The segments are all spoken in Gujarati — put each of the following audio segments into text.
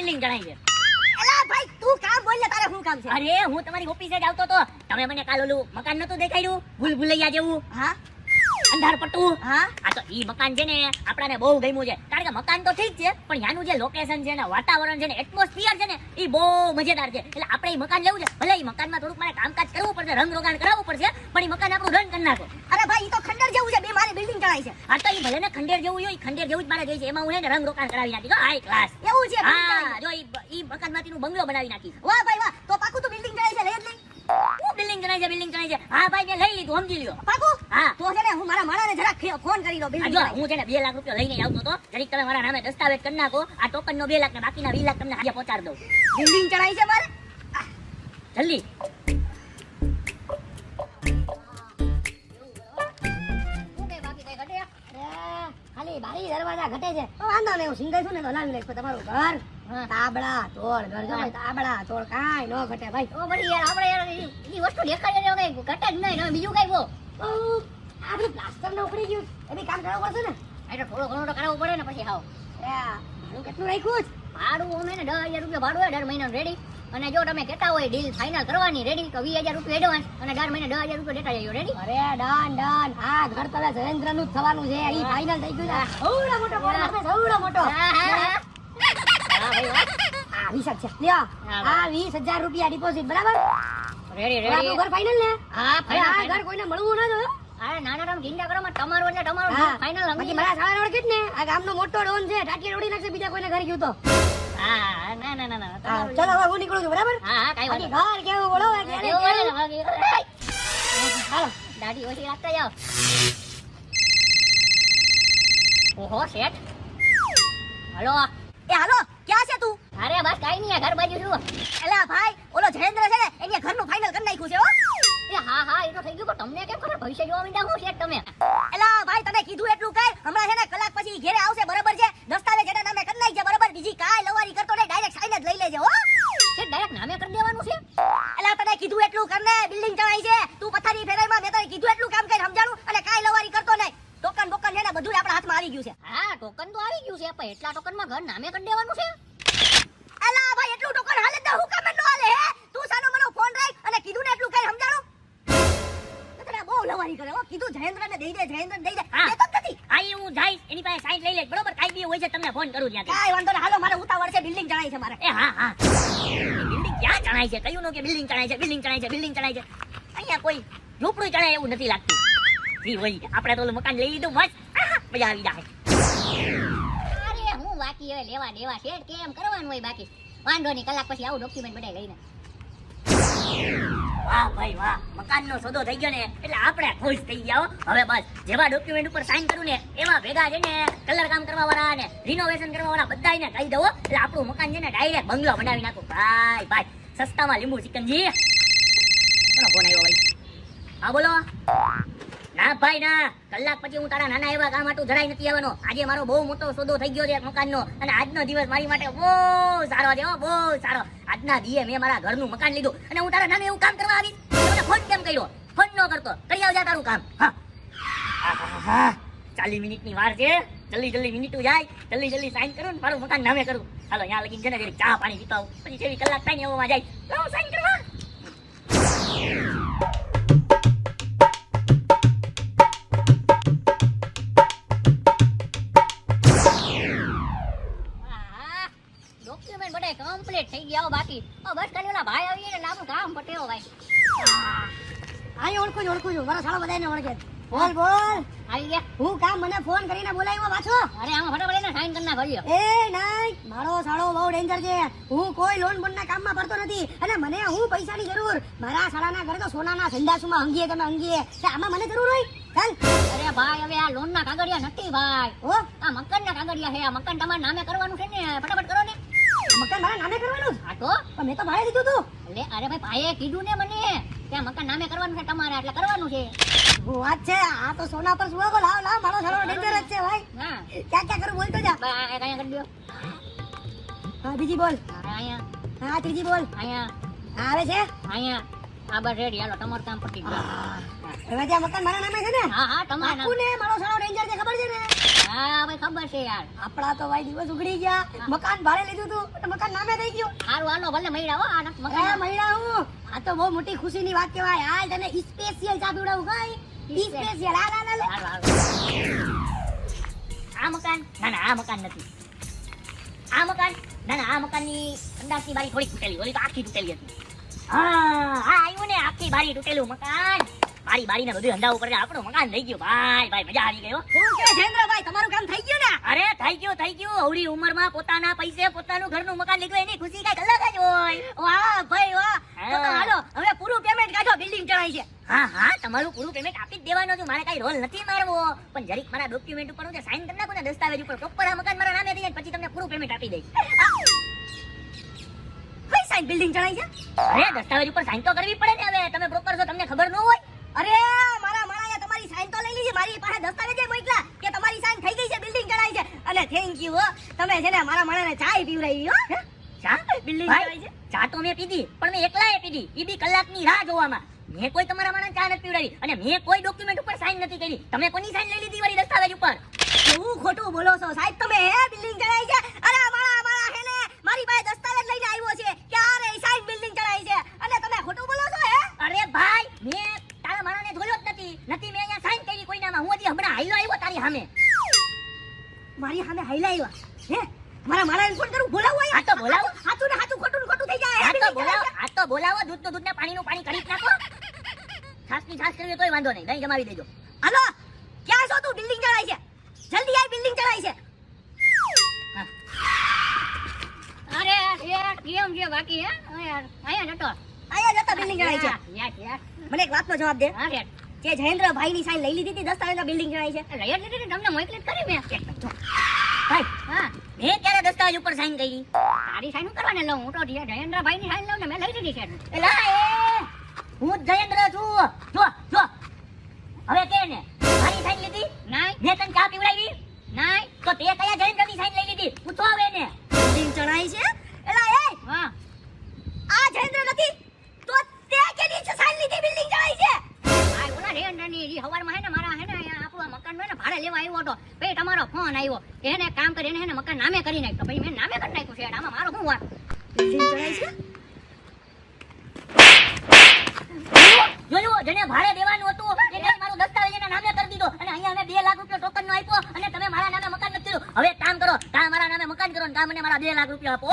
બિલ્ડિંગ જણાય છે. એલા ભાઈ તું કામ બોલ ને, તારે શું કામ છે? અરે હું તમારી ઓફિસે જ આવતો તો તમે મને કાલ ઓલું મકાન નતું દેખાડ્યું ભૂલભુલૈયા જેવું, હા અંધાર પટ્ટું. હા આ તો ઈ મકાન છે ને આપણાને બહુ ગમ્યું છે, કારણ કે મકાન તો ઠીક છે પણ ત્યાંનું જે લોકેશન છે ને, વાતાવરણ છે ને, એટમોસ્ફિયર છે ને, ઈ બહુ મજેદાર છે. એટલે આપણે ઈ મકાન લેવું છે. ભલે ઈ મકાનમાં થોડુંક મારે કામકાજ કરવું પડશે, રંગ રોગાન કરાવવું પડશે, પણ ઈ મકાન આપણું રન કરી નાખો. અરે ભાઈ ઈ તો ખંડર જેવું છે, બે મારી બિલ્ડિંગ ચડાઈ છે. આ તો ઈ ભલે ને ખંડેર જેવું હોય, ઈ ખંડેર જેવું જ મારે જોઈએ છે. એમાં હું એને રંગ રોગાન કરાવી નાખી દો, હાઈ ક્લાસ. એવું છે? હા, જો ઈ મકાનમાંથી નું બંગલો બનાવી નાખી. વાહ ભાઈ વાહ, તો પાકું તું બિલ્ડિંગ ચડાઈ છે, લઈ જ નહીં? હું બિલ્ડિંગ જણાય છે, બિલ્ડિંગ જણાય છે. હા ભાઈ મેં લઈ લીધું, સમજી લ્યો. પાકું? હા. તો છે ને હું મારા માણાને જરાક ફોન કરી દઉં આ બિલ્ડિંગ જો ચડાઈ. હું છે ને 2 લાખ રૂપિયા લઈને આવતો તો, જરીક તમે મારા નામે દસ્તાવેજ કરી નાખો. આ ટોકન નો 2 લાખ ને બાકીના 20 લાખ તમને આજે પહોંચાડી દઉં. બિલ્ડિંગ ચડાઈ છે મારે. જલ્દી. ખાલી બારી દરવાજા ઘટે છે. તો વાંધો નહીં, હું સિંગલ છું ને તો લાવી લઈશ. પણ તમારું ઘર તાબડા તોડ ઘર જો ભાઈ, તાબડા તોડ કાંઈ નો ઘટે ભાઈ. ઓ બડી યાર, આપણે યાર ઈ વસ્તુ દેખાડે ને કઈ ઘટે જ નહીં, બીજું કઈ બો. આ બધું પ્લાસ્ટર ને ઉખડી ગયું, એ બી કામ કરવું પડશે ને. એટલે થોડો ઘણો તો કરાવવું પડે ને પછી. હાવ ભાડું કેટલું રાખ્યું છે? ભાડું અમે ને 10,000 રૂપિયા ભાડું હોય દર મહિનાનું રેડી. અને જો તમે કહેતા હોય ડીલ ફાઇનલ કરવાની રેડી, તો 20,000 રૂપિયા એડવાન્સ અને દર મહિને 10,000 રૂપિયા દેતા જજો રેડી. અરે ડન ડન. આ ઘર તલે જયેન્દ્ર નું જ થવાનું છે. ઈ ફાઇનલ થઈ ગયું છે. સૌડો મોટો બોલ મારને, સૌડો મોટો. હા ભાઈ વાહ. આ 20 છે. લ્યો આ 20,000 રૂપિયા ડિપોઝિટ, બરાબર? રેડી હવે આપણું ઘર ફાઇનલ ને? હા હવે આ ઘર કોઈને મળવું ના જોઈએ. અરે નાના તમે ચિંતા કરો માં, તમારું એટલે તમારું હા. ફાઇનલ. બાકી મારા સાળા ઓળખે જ ને, આ ગામનો મોટો ડોન છે. ટાટિયા રોડી નાખશે બીજા કોઈને ઘર ગયું તો. હા ના ના ના ના હા, તમારું. ચલો હવે હું નીકળું છું, બરાબર? હા હા કઈ બાકી વાંધો ઘર કેવું બોલો ક્યારે નહીં. કેવું? એવું હોય ને, ભાગી. હાલો દાઢી ઓછી રાખતા જાઓ. ઓહો શેઠ. હલો. એ હાલો, ક્યાં છે તું? અરે બસ કાઈ નહીં, આ ઘર બાજુ છું. એલા ભાઈ, ઓલો જયેન્દ્ર છે ને, એની ઘરનું ફાઇનલ કરી નાખ્યું છે હો. એ હા હા એ તો થઈ ગયું, પણ તમને કેમ ખબર? ભવિષ્ય જોવા માંડ્યા હું શેઠ તમે. એલા ભાઈ, તને કીધું એટલું કર. હમણાં છે ને કલાક પછી ઘેરે આવશે, બરાબર છે? દસ્તાવેજ એના નામે કરી નાખજે, બરાબર? બીજી કાંઈ લવારી કરતો નહીં, ડાયરેક્ટ સાઈન જ લઈ લેજે હો. શેઠ ડાયરેક્ટ નામે કરી દેવાનું છે? એલા તને કીધું એટલું કર ને, બિલ્ડિંગ ચડાઈ છે. તું પથારી ફેરાઈમાં મેં તને કીધું એટલું કામ કર, સમજાણું? અને કાંઈ લવારી કરતો નહીં. ટોકન બોકન છે ને બધું આપણા હાથમાં આવી ગયું છે. હા ટોકન તો આવી ગયું છે, પણ એટલા ટોકનમાં ઘર નામે કરી દેવાનું છે? એલા ભાઈ, એટલું ટોકન હાલે તો હું કામ ન હાલે હે? તું સાનો મને ફોન રાખ અને કીધું ને એટલું કર, સમજાણું? તને બહુ લવારી કરે હો. કીધું જયેન્દ્રને દઈ દે, જયેન્દ્રને દઈ દે. હા. દેતો જ નથી. આઈ હું જઈશ એની પાસે સાઈન લઈ લઈશ, બરોબર? કાઈ બી હોય છે તમને ફોન કરું ત્યાંથી. કાંઈ વાંધો નહીં, હાલો મારે ઉતાવળ છે, બિલ્ડિંગ ચડાઈ છે મારે. એ હા હા બિલ્ડિંગ ક્યાં ચણાય છે? કયું નો કે બિલ્ડિંગ ચણાય છે, બિલ્ડિંગ ચણાય છે, બિલ્ડિંગ ચણાય છે? અહીંયા કોઈ ઝૂંપડું ચણાય એવું નથી લાગતું. જી હોય આપણે તો ઓલું મકાન લઈ લીધું, મસ્ત મજા આવી જાય. અરે હું બાકી હવે લેવા દેવા છે કેમ કરવાનું હોય બાકી. વાંધો નહીં, કલાક પછી આવું ડોક્યુમેન્ટ બધાય લઈને. વાહ ભાઈ વાહ, મકાનનો સોદો થઈ ગયો ને એટલે આપણે ખુશ થઈ ગયા હો. હવે બસ જેવા ડોક્યુમેન્ટ ઉપર સાઈન કરું ને એવા ભેગા છે ને કલર કામ કરવા વાળા ને રિનોવેશન કરવા વાળા બધાયને કહી દઉં એટલે આપણું મકાન છે ને ડાયરેક્ટ બંગલો બનાવી નાખું. ભાઈ ભાઈ સસ્તામાં લીંબુ ચિકનજી. કોનો ફોન આવ્યો ભાઈ? હા બોલો. ના ભાઈ ના, કલાક પછી હું તારા નાના એવા કામ હાટું જરાય નથી આવવાનો. આજે મારો બહુ મોટો સોદો થઈ ગયો છે મકાનનો, અને આજનો દિવસ મારી માટે બહુ સારો છે હો, બહુ સારો. આજના દીએ મેં મારા ઘરનું મકાન લીધું અને હું તારા નામે એવું કામ કરવા આવી. મને ફોન કેમ કર્યો? ફોન ન કરતો, કરી આવજા તારું કામ. હા 40 મિનિટની વાર છે, જલ્દી મિનિટું જાય, જલ્દી સાઈન કરું ને મારું મકાન નામે કરું. હાલો અહીંયા લગીને છે ને જરીક ચા પાણી પીતા આવું, પછી જેવી કલાક થાય ને એવામાં જાય તો સાઈન કરવા. ડોક્યુમેન્ટ બધા કમ્પ્લીટ થઈ ગયા બાકી. બસ ખાલી ઓલા ભાઈ આવી એટલે આપણું કામ પટેવો ભાઈ. અહીં ઓળખું છું, મારા સાળો બધાને ઓળખે. બોલ બોલ. આવી ગયા. હું કામ મને ફોન કરીને બોલાવ્યો પાછો? અરે આમાં ફટાફટ એને સાઈન કરી નાખો. એ નહીં, મારો સાળો બહુ ડેન્જર છે. હું કોઈ લોન બોનના કામમાં પડતો નથી અને મને હું પૈસાની જરૂર. મારા સાળાના ઘરે તો સોનાના સંડાસુમાં અંગીએ તમે અંગીએ. આમાં મને જરૂર હોય? ચાલ. અરે ભાઈ હવે આ લોન ના કાગળિયા નથી ભાઈ, ઓ આ મકાન ના કાગળિયા છે. આ મકાન તમારા નામે કરવાનું છે ને, ફટાફટ કરો ને. મકાન મારા નામે કરવાનું? હા તો પણ મેં તો ભાડે દીધું તું. અરે ભાઈ ભાઈએ કીધું ને મને કે આ મકાન નામે કરવાનું છે તમારે, એટલે કરવાનું છે. વાત છે, આ તો સોના પર સુવાગો. લાવ મારો સાળો ડેન્જર જ છે ભાઈ. હા ક્યાં કરું બોલતો જા. ભાઈ અહીંયા કરી દો. હા બીજી બોલ. અહીંયા હા ત્રીજી બોલ. અહીંયા હા આવે છે. અહીંયા આ બસ રેડી. હાલો તમારું કામ પતી ગયું. હવે ત્યાં મકાન મારા નામે છે ને? હા તમારા આખું ને મારો સાળો ડેન્જર છે, ખબર છે ને? હા ભાઈ ખબર છે યાર. આપણા તો ભાઈ દિવસ ઉગડી ગયા, મકાન ભાડે લીધું તું અને મકાન નામે થઈ ગયું. હારું હાલો ભલે મળ્યા હો આ એ મકાન. મહિલા હું, આ તો બહુ મોટી ખુશીની વાત કહેવાય. હાલ તને સ્પેશિયલ ચા પીવડાવું કઈ? સ્પેશિયલ હાલ હાલ હાલ. હારું, હારું. આ મકાન ના ના આ મકાન નથી. આ મકાન ના ના આ મકાનની અંદાજની બારી થોડી તૂટેલી, ઓલી તો આખી તૂટેલી હતી. હા હા આવ્યું ને આખી બારી તૂટેલું મકાન. બારી ને બધું અંધાવું પડે આપણું મકાન થઈ ગયું ભાઈ. ભાઈ મજા આવી ગઈ હો. શું કે જયેન્દ્રભાઈ, તમારું કામ થઈ ગયું ને? અરે થઈ ગયું. અવળી ઉંમરમાં પોતાના પૈસે પોતાનું ઘરનું મકાન લીધું એની ખુશી કઈક અલગ જ હોય. વાહ ભાઈ વાહ. તો હાલો હવે પૂરું પેમેન્ટ કાઢો, બિલ્ડિંગ ચડાઈ છે. હા તમારું પૂરું પેમેન્ટ આપી જ દેવાનું હતું. મારે કઈ રોલ નથી મારવો, પણ જરીક મારા ડોક્યુમેન્ટ ઉપર હું સાઈન કરી નાખું ને દસ્તાવેજ ઉપર પ્રોપર આ મકાન મારા નામે થઈ જાય પછી તમને પૂરું પેમેન્ટ આપી દઈશ. કઈ સાઈન બિલ્ડિંગ ચડાઈ છે? અરે દસ્તાવેજ ઉપર સાઈન તો કરવી પડે ને. હવે તમે બ્રોકર છો, તમને ખબર ન હોય? અરે મારા માળાએ તમારી સાઈન તો લઈ લીધી, મારી પાસે દસ્તાવેજ મોકલા કે તમારી સાઈન થઈ ગઈ છે, બિલ્ડિંગ ચડાઈ છે. અને થેન્ક યુ હો, તમે છે ને મારા માળાને ચાય પીવડાવી હો. ચા બિલ્ડિંગ ભાઈ, ચડાઈ છે. ચા તો મેં પીધી, પણ મેં એકલાએ પીધી. ઈ બી કલાકની રાહ જોવામાં. મેં કોઈ તમારા માણસ ચા નથી પીવડાવી અને મેં કોઈ ડોક્યુમેન્ટ ઉપર સાઈન નથી કરી. તમે કોની સાઈન લઈ લીધી વળી દસ્તાવેજ ઉપર? હું ખોટું બોલો છો સાહેબ તમે? હે બિલ્ડિંગ ચડાઈ છે? અરે મારા હે ને મારી પાસે દસ્તાવેજ લઈને આવ્યો છે કે આ રે સાઈન બિલ્ડિંગ ચડાઈ છે અને તમે ખોટું બોલો છો? હે અરે ભાઈ, મેં તારા માણસને જોયો જ નથી મેં અહીંયા સાઈન કરી કોઈનામાં. હું હજી હમણાં હાલ્યો આવ્યો તારી સામે. મારી સામે હાઈલાઈવા હે મારા માળાને ફોન કરું, બોલાવો આ તો બોલાવો. હાચું ને હાચું, ખોટું ને ખોટું થઈ જાય. આ તો બોલાવો. દૂધનું દૂધ ને પાણીનું પાણી કરી જ નાખો. છાસની છાસ કરવી હોય તોય વાંધો નહીં, દહીં જમાવી દેજો. હાલો ક્યાં છો તું? બિલ્ડિંગ ચડાઈ છે, જલ્દી આય, બિલ્ડિંગ ચડાઈ છે. અરે યાર કેમ છે બાકી હે? અહીંયા જતો. આયા જતા બિલ્ડિંગ ચડાઈ છે. યાર મને એક વાતનો જવાબ દે, હા કે જે જયેન્દ્રભાઈ ની સાઈન લઈ લીધી હતી દસ્તાવેજમાં બિલ્ડિંગ ચડાઈ છે? લઈ જ લીધી ને, તમને મોકલી જ કરી મેં. ભાઈ હા, મેં ક્યારે દસ્તાવેજ ઉપર સાઈન કરી? તારી સાઈન હું કરવાને લઉં? હું તો જયેન્દ્રભાઈ ની સાઈન લઉં ને મેં લઈ લીધી છે. એલા હું જ જયેન્દ્ર છું. જો હવે કે ને મારી સાઈન લીધી? નાઈ. મેં તને ચા પીવડાવી? નાઈ. તો તે કયા જયેન્દ્ર ની સાઈન લઈ લીધી? પૂછો હવે એને. બિલ્ડિંગ ચડાઈ છે? એલા એ હા આ જયેન્દ્ર નથી તો તે કેની છે સાઈન લીધી? બિલ્ડિંગ ચડાઈ છે. આ ઓલા જયેન્દ્રની ઈ હવારમાં હે ને મારા હે ને અહીંયા આપણું આ મકાન હોય ને ભાડે લેવા આવ્યો હતો. પછી તમારો ફોન આવ્યો કે એને કામ કરી એને હે ને મકાન નામે કરી નાખ. તો પછી મેં નામે કરી નાખ્યું છે. આમાં મારો શું વાત? બિલ્ડિંગ ચડાઈ છે? જોયું જેને ભાડે દેવાનું હતું એને મારું દસ્તાવેજ એના નામે કરી દીધો અને અહીંયા અમે 2 લાખ રૂપિયા ટોકન નો આપ્યો અને તમે મારા નામે મકાન નથી કર્યું. હવે એક કામ કરો, કાં મારા નામે મકાન કરો ને કાં મને મારા 2 લાખ રૂપિયા આપો.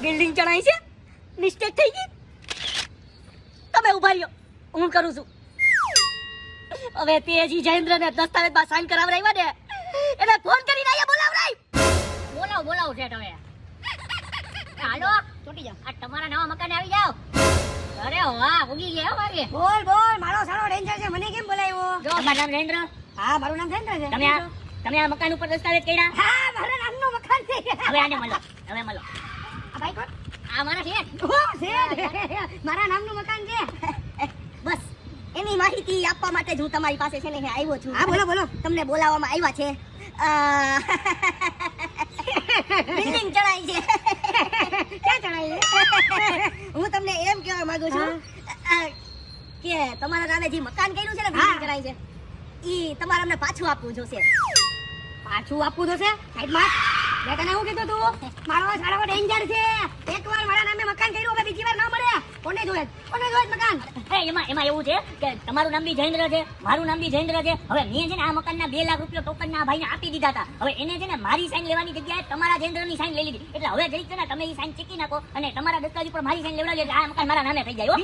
બિલ્ડિંગ ચડાઈ છે? મિસ્ટેક થઈ ગઈ. તમે ઉભા રહ્યો, હું કરું છું. હવે તેજી જયેન્દ્રને દસ્તાવેજમાં સાઈન કરાવરાવ્યા ને એને ફોન કરીને અહીંયા બોલાવરાય. બોલાવ છે હવે. હાલો છૂટી જાઓ. આ તમારા નવા મકાને આવી જાઓ. અરે વાહ ઉગી ગયા વાગે. બોલ બોલ, મારો સારો ડેન્જર છે, મને કેમ બોલાવ્યો? જો તમારું નામ નરેન્દ્ર? હા મારું નામ જયેન્દ્ર છે. તમે આ મકાન ઉપર દસ્તાવેજ કર્યા? હા મારા નામનું મકાન છે. હવે આને મળો. આ ભાઈ કોણ? આ મારા છે. ઓ છે, મારા નામનું મકાન છે. બસ એની માહિતી આપવા માટે જ હું તમારી પાસે છે ને આવ્યો છું. હા બોલો બોલો, તમને બોલાવવામાં આવ્યા છે. બિલ્ડિંગ ચડાઈ છે. ક્યાં ચડાઈ છે? હું તમને એમ કહેવા માંગુ છું કે તમારા નામે જે મકાન કર્યું છે ને બિલ્ડિંગ ચડાઈ છે ઈ તમારે અમને પાછું આપવું જોશે. પાછું આપવું જોશે? સાઈડમાં મેં તને શું કીધું તું? મારો સારો ડેન્જર છે. એકવાર મારા નામે મકાન કર્યું હવે બીજી વાર ન મળે. કોને જોઈએ મકાન? એમાં એવું છે કે તમારું નામ બી જયેન્દ્ર છે, મારું નામ બી જયેન્દ્ર છે. હવે મેં છે ને આ મકાનના 2 લાખ રૂપિયા ટોકન ના ભાઈને આપી દીધા હતા. હવે એને છે ને મારી સાઈન લેવાની જગ્યાએ તમારા જયેન્દ્રની સાઈન લઈ લીધી. એટલે હવે જરીક છે ને તમે એ સાઈન ચેકી નાખો અને તમારા દસ્તાવેજ પર મારી સાઈન લેવડાવજો એટલે આ મકાન મારા નામે થઈ જાય.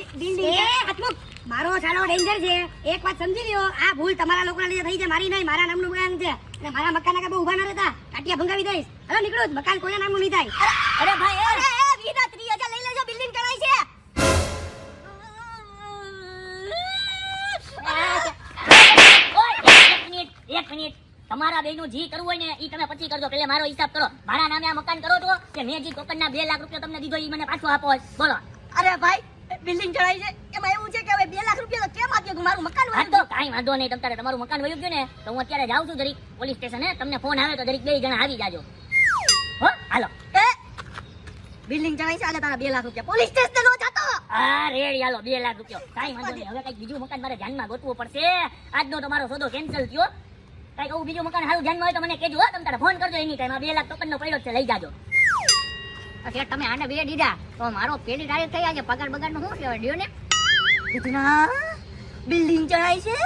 મારો સારો ડેન્જર છે, એક વાત સમજી લ્યો. આ ભૂલ તમારા લોકોના લીધે થઈ છે, મારી નહીં. મારા નામનું મકાન છે અને મારા મકાન આગળ બહુ ઉભા ન રહેતા, કાટિયા ભંગાવી દઈશ. હવે નીકળો, મકાન કોઈના નામનું નહીં થાય. અરે ભાઈ અરે 20,000 લઈ લેજો, બિલ્ડિંગ ચડાઈ છે. એક મિનિટ તમારા બેનું જી કરવું હોય ને ઈ તમે પછી કરજો. પેલે મારો હિસાબ કરો. મારા નામે આ મકાન કરો છો કે મેં જે ટોકનના 2 લાખ રૂપિયા તમને દીધો ઈ મને પાછો આપો. બોલો. અરે ભાઈ બિલ્ડિંગ ચડાઈ છે, એમાં એવું છે કે હવે 2 લાખ રૂપિયા તો કેમ આપ્યો? મારું મકાન હા તો કાંઈ વાંધો નહીં. તમારે તમારું મકાન વયું ગયું ને તો હું અત્યારે જાઉં છું જરીક પોલીસ સ્ટેશને. તમને ફોન આવે તો જરીક 2 જણા આવી જાજો. હો હાલો. બિલ્ડિંગ ચડાઈ છે, આલે તારા 2 લાખ રૂપિયા. પોલીસ સ્ટેશન નો જતો. હા રેડી હાલો 2 લાખ રૂપિયા. કાંઈ વાંધો નહીં. હવે કઈક બીજું મકાન મારે ધ્યાનમાં ગોતવું પડશે. આજનો તમારો સોદો કેન્સલ થયો. કઈ કહું બીજું મકાન સારું ધ્યાનમાં હોય તો મને કહેજો હો. તમે તારે ફોન કરજો એની ટાઈમ. આ 2,53,000 નો પડ્યો છે, લઈ જાજો. શેઠ તમે આને બે દીધા તો મારો પેલી તારીખ થઈ આજે પગાર બગારનું શું કહેવાય દ્યો ને કીધુના બિલ્ડિંગ ચડાઈ છે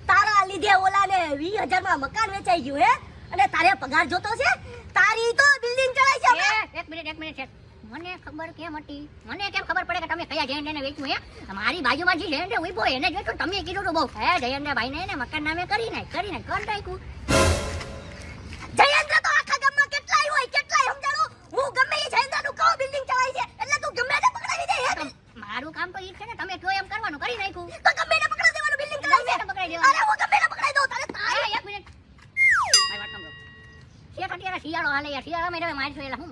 તારા લીધે ઓલાને 20,000 માં મકાન વેચાઈ ગયું હે અને તારે પગાર જોતો છે તારી તો બિલ્ડિંગ ચડાઈ છે હવે. એક મિનિટ શેઠ મને ખબર કેમ હતી મને કેમ ખબર પડે કે તમે કયા જયંતને વેચ્યું હે મારી બાજુમાં જે જયંત ઉભો એને જ વેચ્યું તમે કીધું તો બહુ હે જયંત ભાઈને એને મકાન નામે કરી નાખ્યું જયેન્દ્ર તો આખા ગામમાં કેટલાય હોય કેટલાય સમજાણો હું ગમે એ જયેન્દ્રનું કહું બિલ્ડિંગ ચડાઈ છે એટલે તું ગમે એને પકડાવી દે હે મારું કામ તો ઈ છે ને તમે કયો એમ કરવાનું કરી નાખ્યું તો ગમે એને પકડાવી દેવાનું બિલ્ડિંગ ચડાઈ છે પકડાઈ દેવાનું. અરે હું ગમે એને પકડાવી દઉં તારે તારે એક મિનિટ મારી વાત સાંભળો શેઠ અત્યારે શિયાળો હાલે યાર શિયાળામાં તમે મારી છો એટલે હું